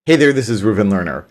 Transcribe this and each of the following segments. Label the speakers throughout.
Speaker 1: Hey there, this is Reuven Lerner.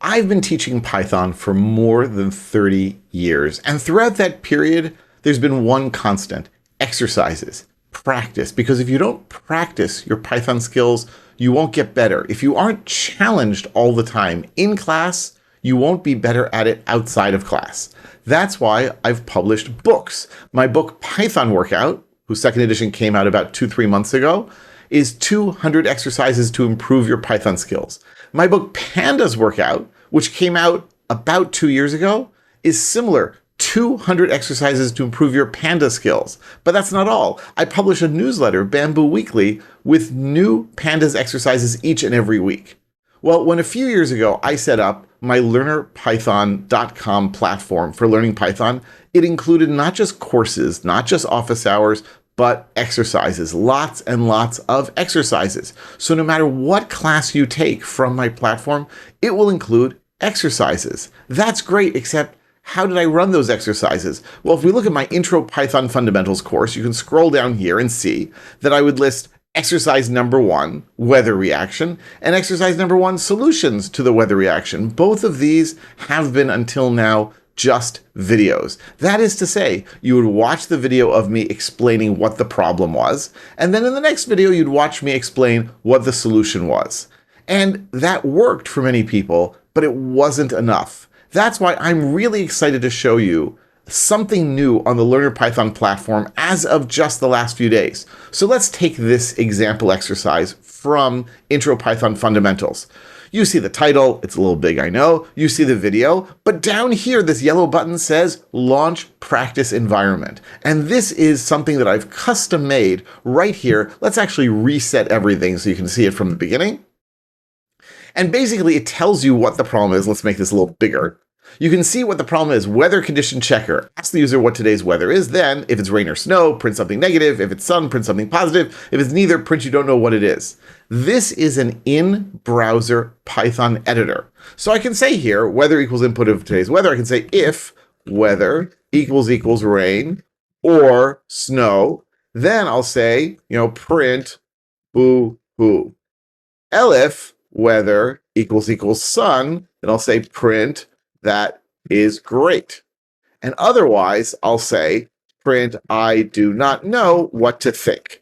Speaker 1: I've been teaching Python for more than 30 years, and throughout that period, there's been one constant: exercises, practice. Because if you don't practice your Python skills, you won't get better. If you aren't challenged all the time in class, you won't be better at it outside of class. That's why I've published books. My book, Python Workout, whose second edition came out about 2-3 months ago, is 200 exercises to improve your Python skills. My book, Pandas Workout, which came out about 2 years ago, is similar: 200 exercises to improve your Panda skills. But that's not all. I publish a newsletter, Bamboo Weekly, with new Pandas exercises each and every week. Well, when a few years ago I set up my LernerPython.com platform for learning Python, it included not just courses, not just office hours, but exercises, lots and lots of exercises. So no matter what class you take from my platform, it will include exercises. That's great, except how did I run those exercises? Well, if we look at my Intro Python Fundamentals course, you can scroll down here and see that I would list exercise number 1, weather reaction, and exercise number 1, solutions to the weather reaction. Both of these have been, until now, just videos. That is to say, you would watch the video of me explaining what the problem was, and then in the next video, you'd watch me explain what the solution was. And that worked for many people, but it wasn't enough. That's why I'm really excited to show you something new on the LernerPython platform as of just the last few days. So let's take this example exercise from Intro Python Fundamentals. You see the title, it's a little big, I know. You see the video, but down here, this yellow button says Launch Practice Environment. And this is something that I've custom made right here. Let's actually reset everything so you can see it from the beginning. And basically, it tells you what the problem is. Let's make this a little bigger. You can see what the problem is: weather condition checker. Ask the user what today's weather is. Then, if it's rain or snow, print something negative. If it's sun, print something positive. If it's neither, print you don't know what it is. This is an in-browser Python editor. So I can say here, weather equals input of today's weather. I can say if weather equals rain or snow. Then I'll say, print boo-hoo. Elif weather equals sun. Then I'll say print that is great. And otherwise, I'll say print I do not know what to think.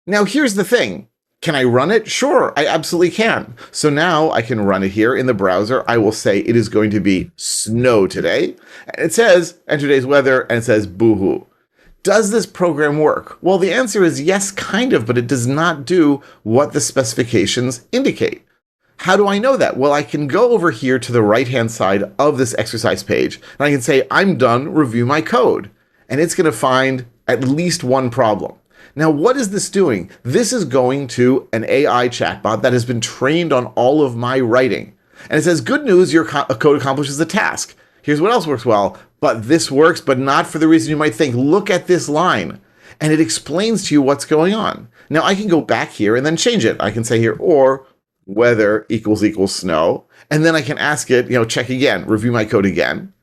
Speaker 1: Now, here's the thing. Can I run it? Sure, I absolutely can. So now I can run it here in the browser. I will say it is going to be snow today. And it says enter today's weather, and it says boo-hoo. Does this program work? Well, the answer is yes, kind of, but it does not do what the specifications indicate. How do I know that? Well, I can go over here to the right-hand side of this exercise page, and I can say, I'm done, review my code. And it's going to find at least one problem. Now, what is this doing? This is going to an AI chatbot that has been trained on all of my writing. And it says, good news, your code accomplishes the task. Here's what else works well. But this works, but not for the reason you might think. Look at this line. And it explains to you what's going on. Now, I can go back here and then change it. I can say here, or weather equals snow. And then I can ask it, check again, review my code again.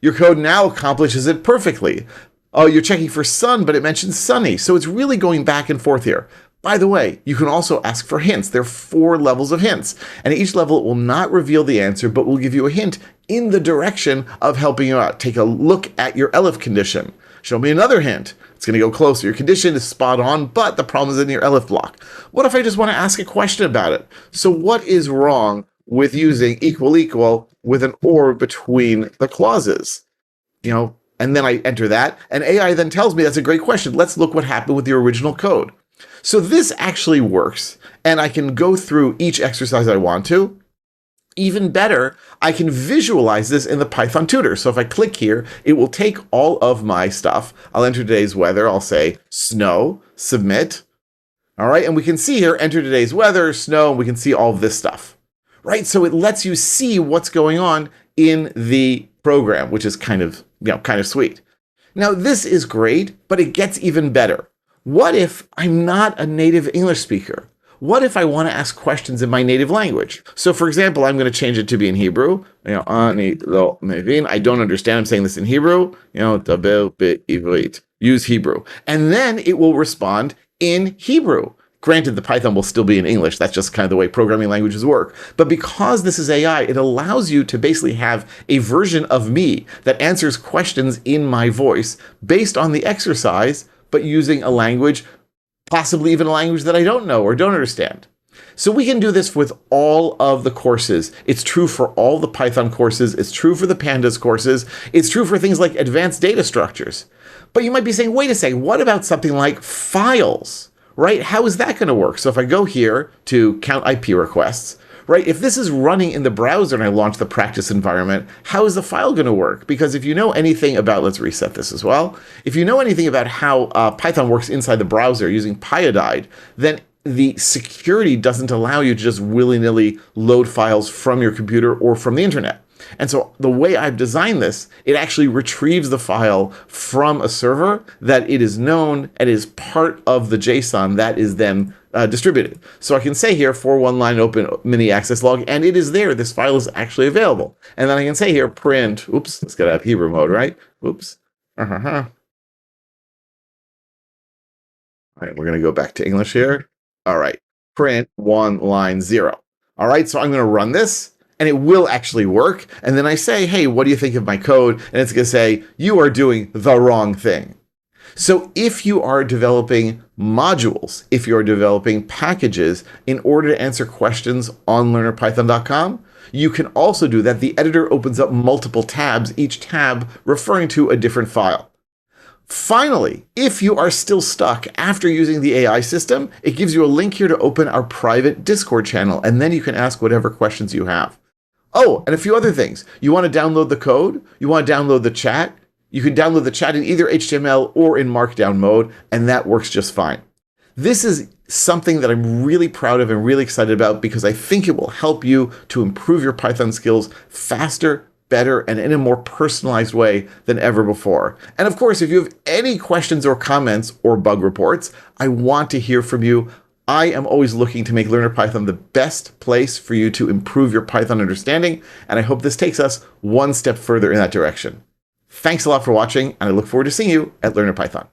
Speaker 1: Your code now accomplishes it perfectly. Oh, you're checking for sun, but it mentions sunny. So it's really going back and forth here. By the way, you can also ask for hints. There are 4 levels of hints. And at each level, it will not reveal the answer, but will give you a hint in the direction of helping you out. Take a look at your elif condition. Show me another hint. It's going to go closer. Your condition is spot on, but the problem is in your elif block. What if I just want to ask a question about it? So what is wrong with using equal with an or between the clauses? And then I enter that, and AI then tells me that's a great question. Let's look what happened with the original code. So this actually works, and I can go through each exercise I want to. Even better, I can visualize this in the Python tutor. So if I click here, it will take all of my stuff. I'll enter today's weather. I'll say snow, submit. All right, and we can see here, enter today's weather, snow, and we can see all of this stuff. Right, so it lets you see what's going on in the program, which is kind of sweet. Now, this is great, but it gets even better. What if I'm not a native English speaker? What if I want to ask questions in my native language? So, for example, I'm going to change it to be in Hebrew. I don't understand. I'm saying this in Hebrew. Use Hebrew. And then it will respond in Hebrew. Granted, the Python will still be in English. That's just kind of the way programming languages work. But because this is AI, it allows you to basically have a version of me that answers questions in my voice based on the exercise, but using a language, possibly even a language that I don't know or don't understand. So we can do this with all of the courses. It's true for all the Python courses. It's true for the Pandas courses. It's true for things like advanced data structures. But you might be saying, wait a second, what about something like files, right? How is that going to work? So if I go here to count IP requests, right? If this is running in the browser and I launch the practice environment, how is the file going to work? Because if you know anything about, let's reset this as well. If you know anything about how Python works inside the browser using Pyodide, then the security doesn't allow you to just willy-nilly load files from your computer or from the internet. And so the way I've designed this, it actually retrieves the file from a server that it is known and is part of the JSON that is then distributed. So I can say here, for one line open mini access log, and it is there. This file is actually available. And then I can say here, print, oops, let's get out of Hebrew mode, right? Oops. All right, we're going to go back to English here. All right, print 1 line 0. All right, so I'm going to run this and it will actually work. And then I say, hey, what do you think of my code? And it's going to say, you are doing the wrong thing. So if you are developing modules, if you're developing packages in order to answer questions on LernerPython.com, you can also do that. The editor opens up multiple tabs, each tab referring to a different file. Finally, if you are still stuck after using the AI system, it gives you a link here to open our private Discord channel, and then you can ask whatever questions you have. Oh, and a few other things. You want to download the code? You want to download the chat? You can download the chat in either HTML or in Markdown mode, and that works just fine. This is something that I'm really proud of and really excited about because I think it will help you to improve your Python skills faster, better, and in a more personalized way than ever before. And of course, if you have any questions or comments or bug reports, I want to hear from you. I am always looking to make LernerPython the best place for you to improve your Python understanding, and I hope this takes us one step further in that direction. Thanks a lot for watching, and I look forward to seeing you at LernerPython.